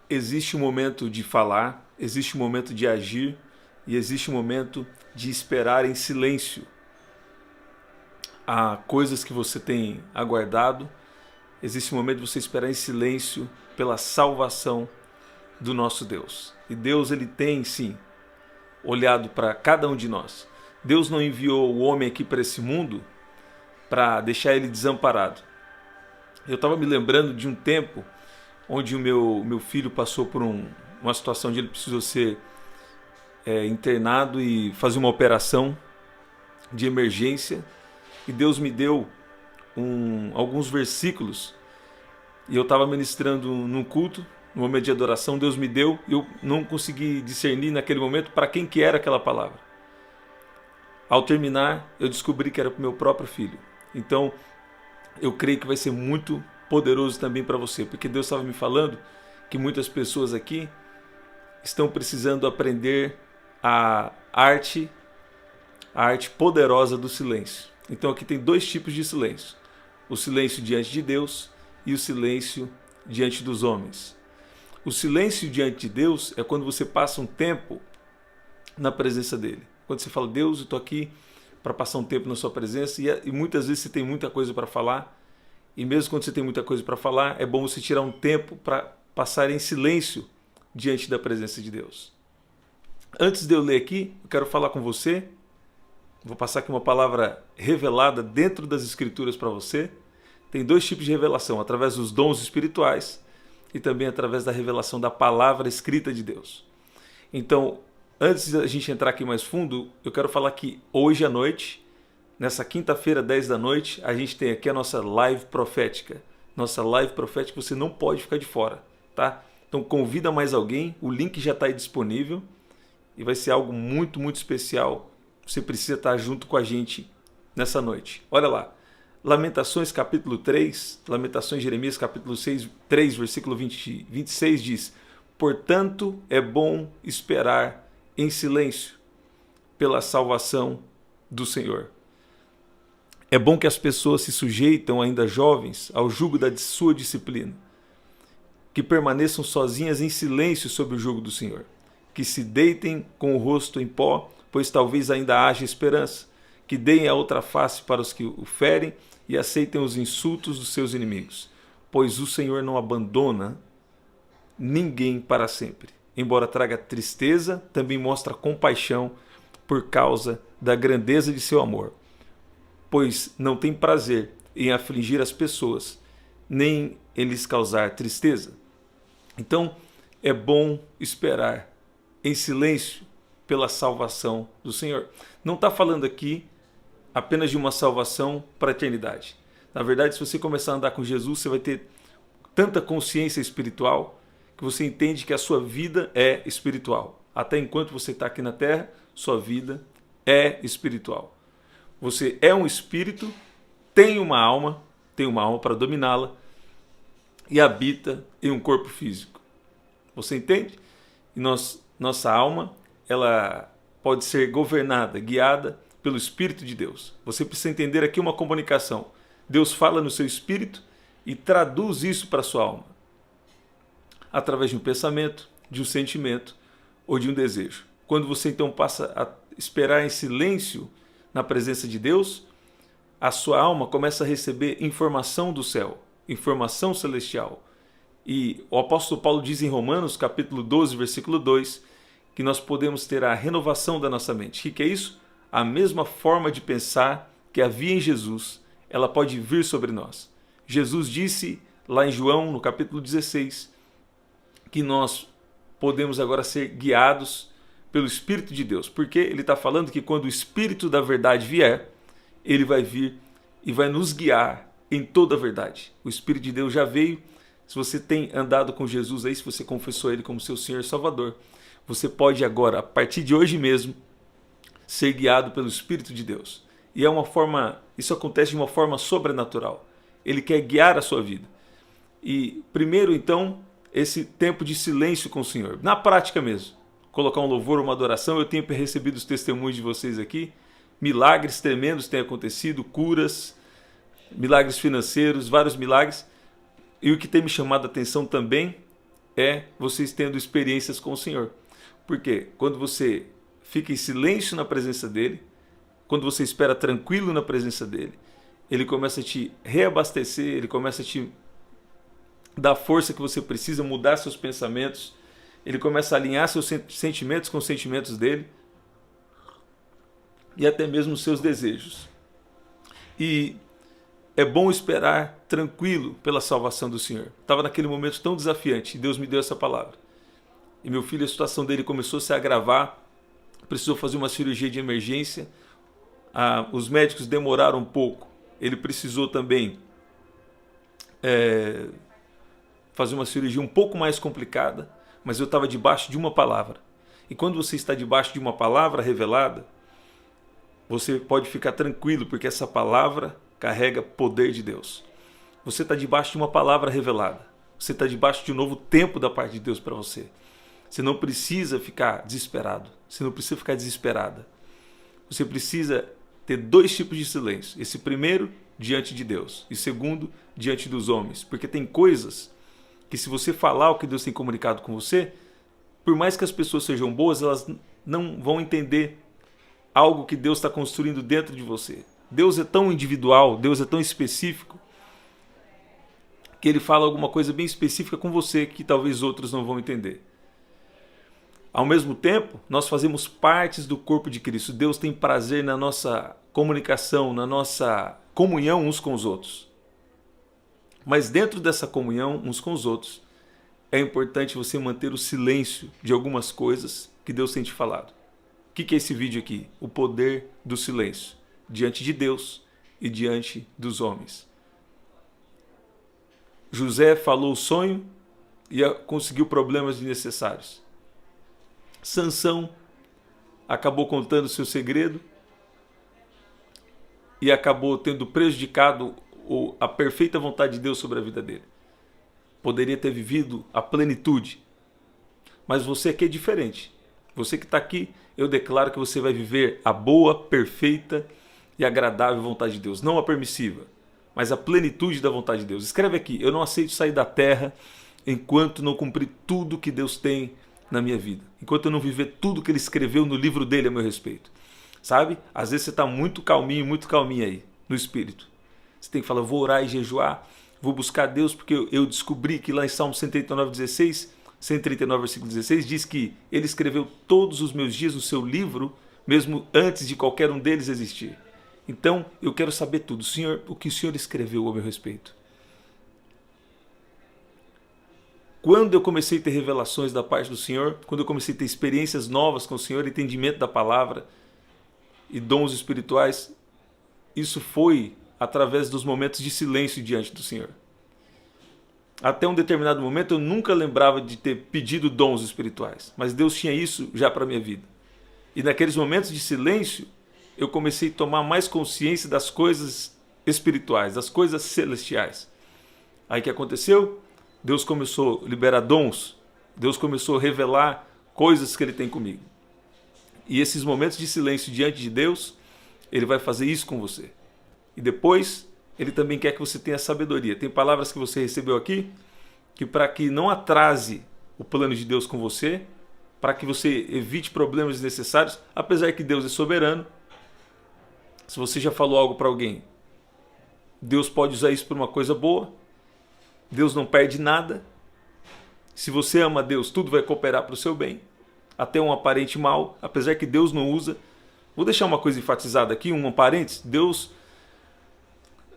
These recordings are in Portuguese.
existe um momento de falar, existe um momento de agir e existe um momento de esperar em silêncio. Há coisas que você tem aguardado, existe um momento de você esperar em silêncio pela salvação do nosso Deus. E Deus, ele tem sim olhado para cada um de nós. Deus não enviou o homem aqui para esse mundo para deixar ele desamparado. Eu estava me lembrando de um tempo onde o meu filho passou por uma situação onde ele precisou ser internado e fazer uma operação de emergência. E Deus me deu alguns versículos. E eu estava ministrando num culto, no momento de adoração, Deus me deu, e eu não consegui discernir naquele momento para quem que era aquela palavra. Ao terminar, eu descobri que era para o meu próprio filho. Então, eu creio que vai ser muito poderoso também para você, porque Deus estava me falando que muitas pessoas aqui estão precisando aprender a arte poderosa do silêncio. Então aqui tem dois tipos de silêncio: o silêncio diante de Deus e o silêncio diante dos homens. O silêncio diante de Deus é quando você passa um tempo na presença dele. Quando você fala: Deus, eu estou aqui para passar um tempo na sua presença, e muitas vezes você tem muita coisa para falar, e mesmo quando você tem muita coisa para falar, é bom você tirar um tempo para passar em silêncio diante da presença de Deus. Antes de eu ler aqui, eu quero falar com você. Vou passar aqui uma palavra revelada dentro das Escrituras para você. Tem dois tipos de revelação: através dos dons espirituais e também através da revelação da palavra escrita de Deus. Então, antes da gente entrar aqui mais fundo, eu quero falar que hoje à noite, nessa quinta-feira, 10 da noite, a gente tem aqui a nossa live profética. Nossa live profética, você não pode ficar de fora, tá? Então convida mais alguém, o link já está aí disponível e vai ser algo muito, muito especial. Você precisa estar junto com a gente nessa noite. Olha lá, Lamentações capítulo 3, Lamentações de Jeremias capítulo 3, versículo 26 diz: portanto é bom esperar em silêncio pela salvação do Senhor. É bom que as pessoas se sujeitam, ainda jovens, ao jugo da sua disciplina, que permaneçam sozinhas em silêncio sob o jugo do Senhor, que se deitem com o rosto em pó, pois talvez ainda haja esperança, que deem a outra face para os que o ferem e aceitem os insultos dos seus inimigos, pois o Senhor não abandona ninguém para sempre. Embora traga tristeza, também mostra compaixão por causa da grandeza de seu amor, pois não tem prazer em afligir as pessoas, nem em lhes causar tristeza. Então, é bom esperar em silêncio pela salvação do Senhor. Não está falando aqui apenas de uma salvação para a eternidade. Na verdade, se você começar a andar com Jesus, você vai ter tanta consciência espiritual que você entende que a sua vida é espiritual. Até enquanto você está aqui na terra, sua vida é espiritual. Você é um espírito, tem uma alma para dominá-la e habita em um corpo físico. Você entende? E nossa alma, ela pode ser governada, guiada pelo Espírito de Deus. Você precisa entender aqui uma comunicação. Deus fala no seu espírito e traduz isso para a sua alma, através de um pensamento, de um sentimento ou de um desejo. Quando você então passa a esperar em silêncio na presença de Deus, a sua alma começa a receber informação do céu, informação celestial. E o apóstolo Paulo diz em Romanos, capítulo 12, versículo 2, que nós podemos ter a renovação da nossa mente. O que é isso? A mesma forma de pensar que havia em Jesus, ela pode vir sobre nós. Jesus disse lá em João, no capítulo 16, que nós podemos agora ser guiados pelo Espírito de Deus. Porque ele está falando que quando o Espírito da verdade vier, ele vai vir e vai nos guiar em toda a verdade. O Espírito de Deus já veio. Se você tem andado com Jesus aí, se você confessou Ele como seu Senhor e Salvador, você pode agora, a partir de hoje mesmo, ser guiado pelo Espírito de Deus. E isso acontece de uma forma sobrenatural. Ele quer guiar a sua vida. E primeiro, então, esse tempo de silêncio com o Senhor. Na prática mesmo. Colocar um louvor, uma adoração. Eu tenho recebido os testemunhos de vocês aqui. Milagres tremendos têm acontecido, curas, milagres financeiros, vários milagres. E o que tem me chamado a atenção também é vocês tendo experiências com o Senhor. Porque quando você fica em silêncio na presença dele, quando você espera tranquilo na presença dele, ele começa a te reabastecer, ele começa a te dar força que você precisa, mudar seus pensamentos, ele começa a alinhar seus sentimentos com os sentimentos dele e até mesmo os seus desejos. E é bom esperar tranquilo pela salvação do Senhor. Estava naquele momento tão desafiante e Deus me deu essa palavra. E meu filho, a situação dele começou a se agravar, precisou fazer uma cirurgia de emergência, os médicos demoraram um pouco, ele precisou também fazer uma cirurgia um pouco mais complicada, mas eu estava debaixo de uma palavra. E quando você está debaixo de uma palavra revelada, você pode ficar tranquilo, porque essa palavra carrega poder de Deus. Você está debaixo de uma palavra revelada. Você está debaixo de um novo tempo da parte de Deus para você. Você não precisa ficar desesperado. Você não precisa ficar desesperada. Você precisa ter dois tipos de silêncio. Esse primeiro, diante de Deus. E segundo, diante dos homens. Porque tem coisas que, se você falar o que Deus tem comunicado com você, por mais que as pessoas sejam boas, elas não vão entender algo que Deus está construindo dentro de você. Deus é tão individual, Deus é tão específico, que Ele fala alguma coisa bem específica com você que talvez outros não vão entender. Ao mesmo tempo, nós fazemos partes do corpo de Cristo. Deus tem prazer na nossa comunicação, na nossa comunhão uns com os outros. Mas dentro dessa comunhão uns com os outros, é importante você manter o silêncio de algumas coisas que Deus tem te falado. O que é esse vídeo aqui? O poder do silêncio diante de Deus e diante dos homens. José falou o sonho e conseguiu problemas desnecessários. Sansão acabou contando seu segredo e acabou tendo prejudicado a perfeita vontade de Deus sobre a vida dele. Poderia ter vivido a plenitude. Mas você aqui é diferente. Você que está aqui, eu declaro que você vai viver a boa, perfeita e agradável vontade de Deus. Não a permissiva, mas a plenitude da vontade de Deus. Escreve aqui: eu não aceito sair da terra enquanto não cumprir tudo que Deus tem na minha vida. Enquanto eu não viver tudo que Ele escreveu no livro dele a meu respeito. Sabe? Às vezes você está muito calminho aí, no espírito. Você tem que falar: vou orar e jejuar, vou buscar Deus, porque eu descobri que lá em Salmo 139, 139, versículo 16, diz que Ele escreveu todos os meus dias no seu livro, mesmo antes de qualquer um deles existir. Então, eu quero saber tudo. Senhor, o que o Senhor escreveu a meu respeito? Quando eu comecei a ter revelações da parte do Senhor, quando eu comecei a ter experiências novas com o Senhor, entendimento da palavra e dons espirituais, isso foi através dos momentos de silêncio diante do Senhor. Até um determinado momento eu nunca lembrava de ter pedido dons espirituais, mas Deus tinha isso já para a minha vida. E naqueles momentos de silêncio, eu comecei a tomar mais consciência das coisas espirituais, das coisas celestiais. Aí o que aconteceu? Deus começou a liberar dons, Deus começou a revelar coisas que Ele tem comigo. E esses momentos de silêncio diante de Deus, Ele vai fazer isso com você. E depois, Ele também quer que você tenha sabedoria. Tem palavras que você recebeu aqui, que para que não atrase o plano de Deus com você, para que você evite problemas desnecessários, apesar que Deus é soberano. Se você já falou algo para alguém, Deus pode usar isso para uma coisa boa. Deus não perde nada. Se você ama Deus, tudo vai cooperar para o seu bem. Até um aparente mal, apesar que Deus não usa. Vou deixar uma coisa enfatizada aqui, um parênteses.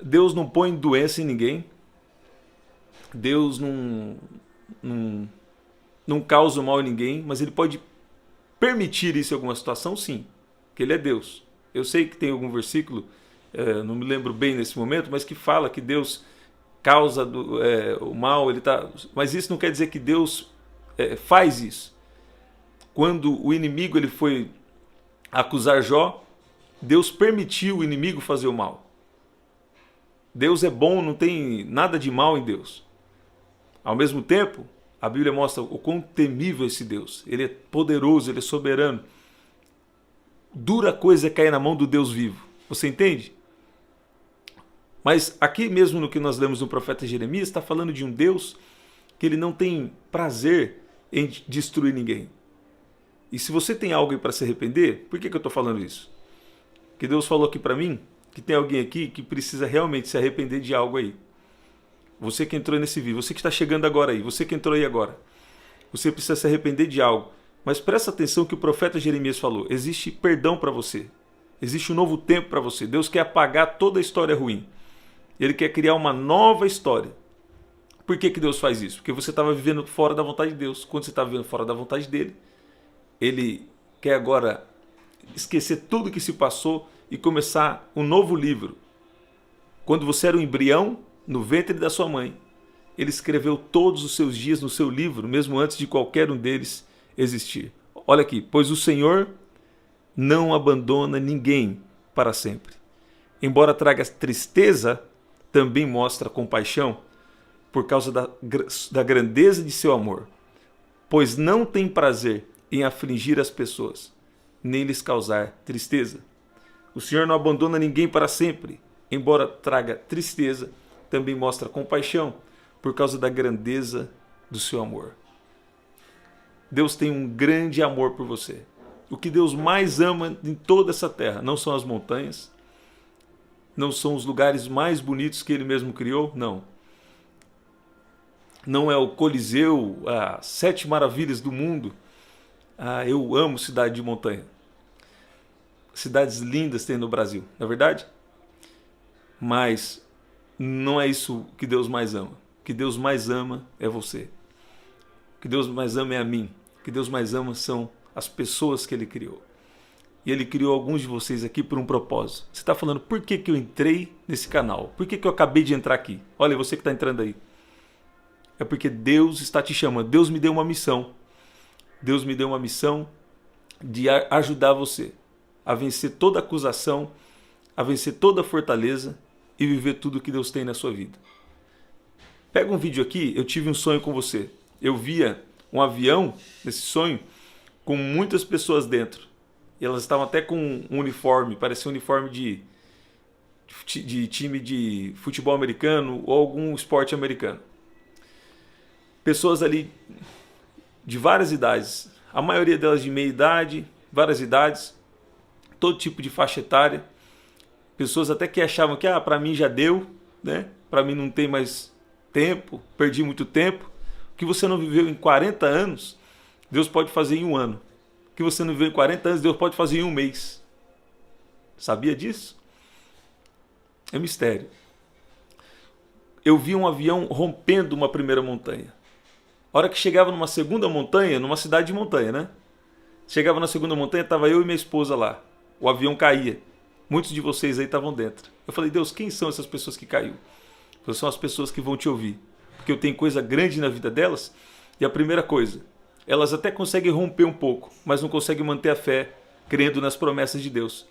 Deus não põe doença em ninguém. Deus não causa mal em ninguém, mas Ele pode permitir isso em alguma situação, sim, porque Ele é Deus. Eu sei que tem algum versículo, não me lembro bem nesse momento, mas que fala que Deus causa o mal, mas isso não quer dizer que Deus faz isso. Quando o inimigo ele foi acusar Jó, Deus permitiu o inimigo fazer o mal. Deus é bom, não tem nada de mal em Deus. Ao mesmo tempo, a Bíblia mostra o quão temível é esse Deus. Ele é poderoso, Ele é soberano. Dura coisa é cair na mão do Deus vivo. Você entende? Mas aqui mesmo no que nós lemos no profeta Jeremias, está falando de um Deus que ele não tem prazer em destruir ninguém. E se você tem algo para se arrepender, por que eu estou falando isso? Porque Deus falou aqui para mim que tem alguém aqui que precisa realmente se arrepender de algo aí. Você que entrou nesse vídeo, você que está chegando agora aí, você que entrou aí agora, você precisa se arrepender de algo. Mas presta atenção que o profeta Jeremias falou, existe perdão para você, existe um novo tempo para você. Deus quer apagar toda a história ruim. Ele quer criar uma nova história. Por que Deus faz isso? Porque você estava vivendo fora da vontade de Deus. Quando você está vivendo fora da vontade dele, ele quer agora esquecer tudo que se passou e começar um novo livro. Quando você era um embrião no ventre da sua mãe, ele escreveu todos os seus dias no seu livro, mesmo antes de qualquer um deles existir. Olha aqui, pois o Senhor não abandona ninguém para sempre. Embora traga tristeza, também mostra compaixão por causa da grandeza de seu amor, pois não tem prazer em afligir as pessoas, nem lhes causar tristeza. O Senhor não abandona ninguém para sempre, embora traga tristeza, também mostra compaixão por causa da grandeza do seu amor. Deus tem um grande amor por você. O que Deus mais ama em toda essa terra não são as montanhas, não são os lugares mais bonitos que Ele mesmo criou, não. Não é o Coliseu, as 7 maravilhas do mundo. Eu amo cidade de montanha. Cidades lindas tem no Brasil, não é verdade? Mas não é isso que Deus mais ama. O que Deus mais ama é você. O que Deus mais ama é a mim. O que Deus mais ama são as pessoas que Ele criou. E Ele criou alguns de vocês aqui por um propósito. Você está falando, por que eu entrei nesse canal? Por que eu acabei de entrar aqui? Olha, você que está entrando aí. É porque Deus está te chamando. Deus me deu uma missão. Deus me deu uma missão de ajudar você a vencer toda acusação, a vencer toda fortaleza e viver tudo que Deus tem na sua vida. Pega um vídeo aqui, eu tive um sonho com você. Eu via um avião, nesse sonho, com muitas pessoas dentro. E elas estavam até com um uniforme, parecia um uniforme de time de futebol americano ou algum esporte americano. Pessoas ali de várias idades, a maioria delas de meia idade, várias idades, todo tipo de faixa etária. Pessoas até que achavam que para mim já deu, né? Para mim não tem mais tempo, perdi muito tempo. O que você não viveu em 40 anos, Deus pode fazer em um ano. O que você não viveu em 40 anos, Deus pode fazer em um mês. Sabia disso? É mistério. Eu vi um avião rompendo uma primeira montanha. A hora que chegava numa segunda montanha, numa cidade de montanha, né? Chegava na segunda montanha, estava eu e minha esposa lá. O avião caía. Muitos de vocês aí estavam dentro. Eu falei, Deus, quem são essas pessoas que caiu? São as pessoas que vão te ouvir. Porque eu tenho coisa grande na vida delas. E a primeira coisa, elas até conseguem romper um pouco, mas não conseguem manter a fé, crendo nas promessas de Deus.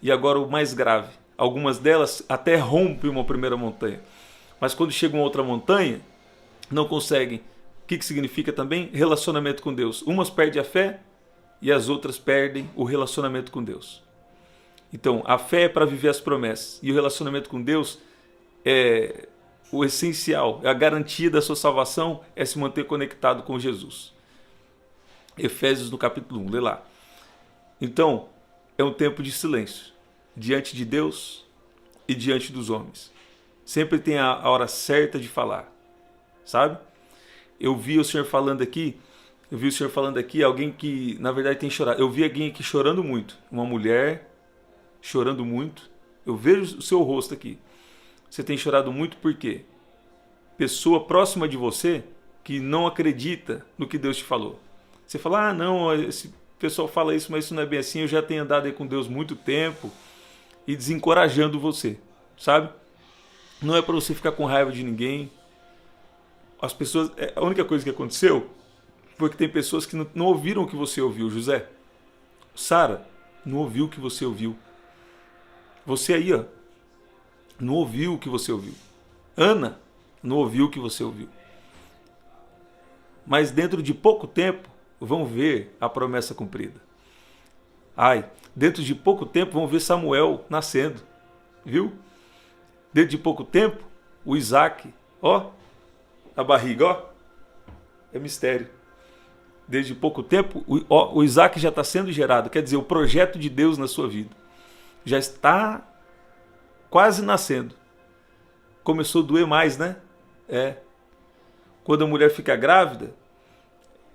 E agora o mais grave, algumas delas até rompem uma primeira montanha. Mas quando chegam a outra montanha, não conseguem. O que significa também? Relacionamento com Deus. Umas perdem a fé e as outras perdem o relacionamento com Deus. Então, a fé é para viver as promessas. E o relacionamento com Deus é o essencial. É a garantia da sua salvação, é se manter conectado com Jesus. Efésios no capítulo 1, lê lá. Então, é um tempo de silêncio. Diante de Deus e diante dos homens. Sempre tem a hora certa de falar. Sabe? Eu vi o Senhor falando aqui, alguém que na verdade tem chorado. Eu vi alguém aqui chorando muito, uma mulher chorando muito. Eu vejo o seu rosto aqui. Você tem chorado muito por quê? Pessoa próxima de você que não acredita no que Deus te falou. Você fala, não, esse pessoal fala isso, mas isso não é bem assim. Eu já tenho andado aí com Deus muito tempo e desencorajando você, sabe? Não é para você ficar com raiva de ninguém. As pessoas, a única coisa que aconteceu foi que tem pessoas que não ouviram o que você ouviu, José. Sara, não ouviu o que você ouviu. Você aí, não ouviu o que você ouviu. Ana, não ouviu o que você ouviu. Mas dentro de pouco tempo, vão ver a promessa cumprida. Dentro de pouco tempo, vão ver Samuel nascendo. Viu? Dentro de pouco tempo, o Isaac, a barriga, É mistério. Desde pouco tempo, o Isaac já está sendo gerado. Quer dizer, o projeto de Deus na sua vida já está quase nascendo. Começou a doer mais, né? Quando a mulher fica grávida,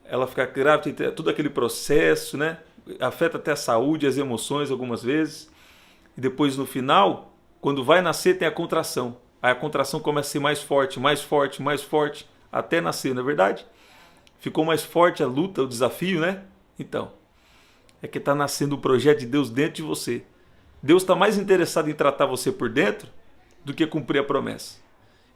ela fica grávida, tem todo aquele processo, né? Afeta até a saúde, as emoções algumas vezes. E depois, no final, quando vai nascer, tem a contração. Aí a contração começa a ser mais forte, mais forte, mais forte, até nascer, não é verdade? Ficou mais forte a luta, o desafio, né? Então, é que está nascendo o projeto de Deus dentro de você. Deus está mais interessado em tratar você por dentro do que cumprir a promessa.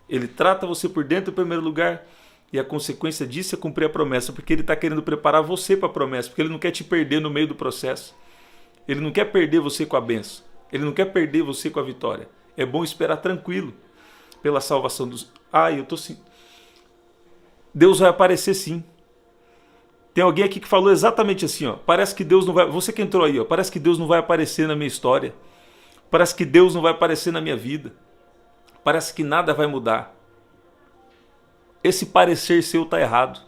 Ele trata você por dentro em primeiro lugar e a consequência disso é cumprir a promessa, porque ele está querendo preparar você para a promessa, porque ele não quer te perder no meio do processo. Ele não quer perder você com a bênção. Ele não quer perder você com a vitória. É bom esperar tranquilo pela salvação dos... Deus vai aparecer sim. Tem alguém aqui que falou exatamente assim, ó. Parece que Deus não vai... Você que entrou aí, ó. Parece que Deus não vai aparecer na minha história. Parece que Deus não vai aparecer na minha vida. Parece que nada vai mudar. Esse parecer seu está errado.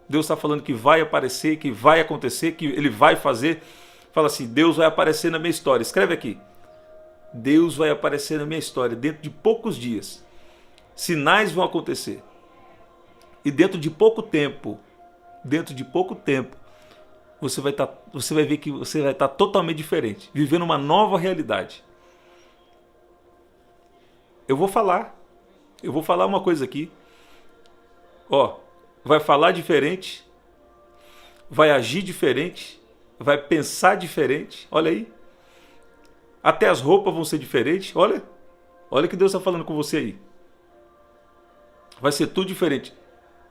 Deus está falando que vai aparecer, que vai acontecer, que Ele vai fazer. Fala assim, Deus vai aparecer na minha história. Escreve aqui. Deus vai aparecer na minha história dentro de poucos dias. Sinais vão acontecer. E dentro de pouco tempo, você vai ver que você vai estar totalmente diferente, vivendo uma nova realidade. Eu vou falar uma coisa aqui. Ó, vai falar diferente, vai agir diferente, vai pensar diferente. Olha aí. Até as roupas vão ser diferentes. Olha o que Deus está falando com você aí. Vai ser tudo diferente.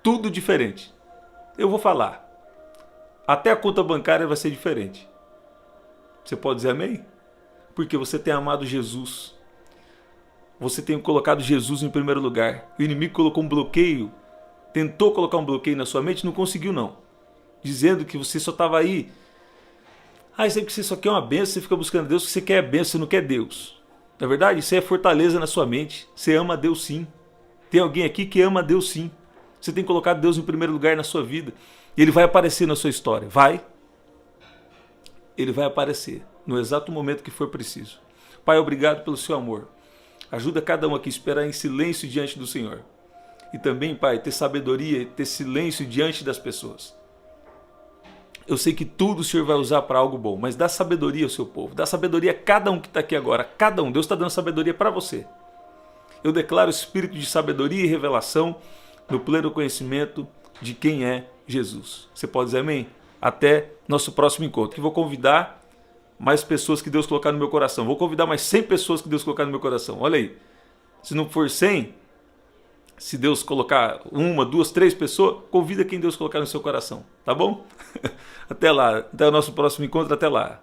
Tudo diferente. Eu vou falar. Até a conta bancária vai ser diferente. Você pode dizer amém? Porque você tem amado Jesus. Você tem colocado Jesus em primeiro lugar. O inimigo colocou um bloqueio. Tentou colocar um bloqueio na sua mente, não conseguiu não. Dizendo que você só estava aí. Isso é porque você só quer uma bênção, você fica buscando Deus, que você quer bênção, você não quer Deus. Na verdade, isso é fortaleza na sua mente. Você ama Deus sim. Tem alguém aqui que ama Deus sim. Você tem colocado Deus em primeiro lugar na sua vida. E Ele vai aparecer na sua história. Vai. Ele vai aparecer no exato momento que for preciso. Pai, obrigado pelo seu amor. Ajuda cada um aqui a esperar em silêncio diante do Senhor. E também, Pai, ter sabedoria e ter silêncio diante das pessoas. Eu sei que tudo o Senhor vai usar para algo bom, mas dá sabedoria ao seu povo. Dá sabedoria a cada um que está aqui agora. Cada um. Deus está dando sabedoria para você. Eu declaro o espírito de sabedoria e revelação no pleno conhecimento de quem é Jesus. Você pode dizer amém? Até nosso próximo encontro. Que vou convidar mais pessoas que Deus colocar no meu coração. Vou convidar mais 100 pessoas que Deus colocar no meu coração. Olha aí. Se não for 100, se Deus colocar 1, 2, 3 pessoas, convida quem Deus colocar no seu coração. Tá bom? Até lá. Até o nosso próximo encontro. Até lá.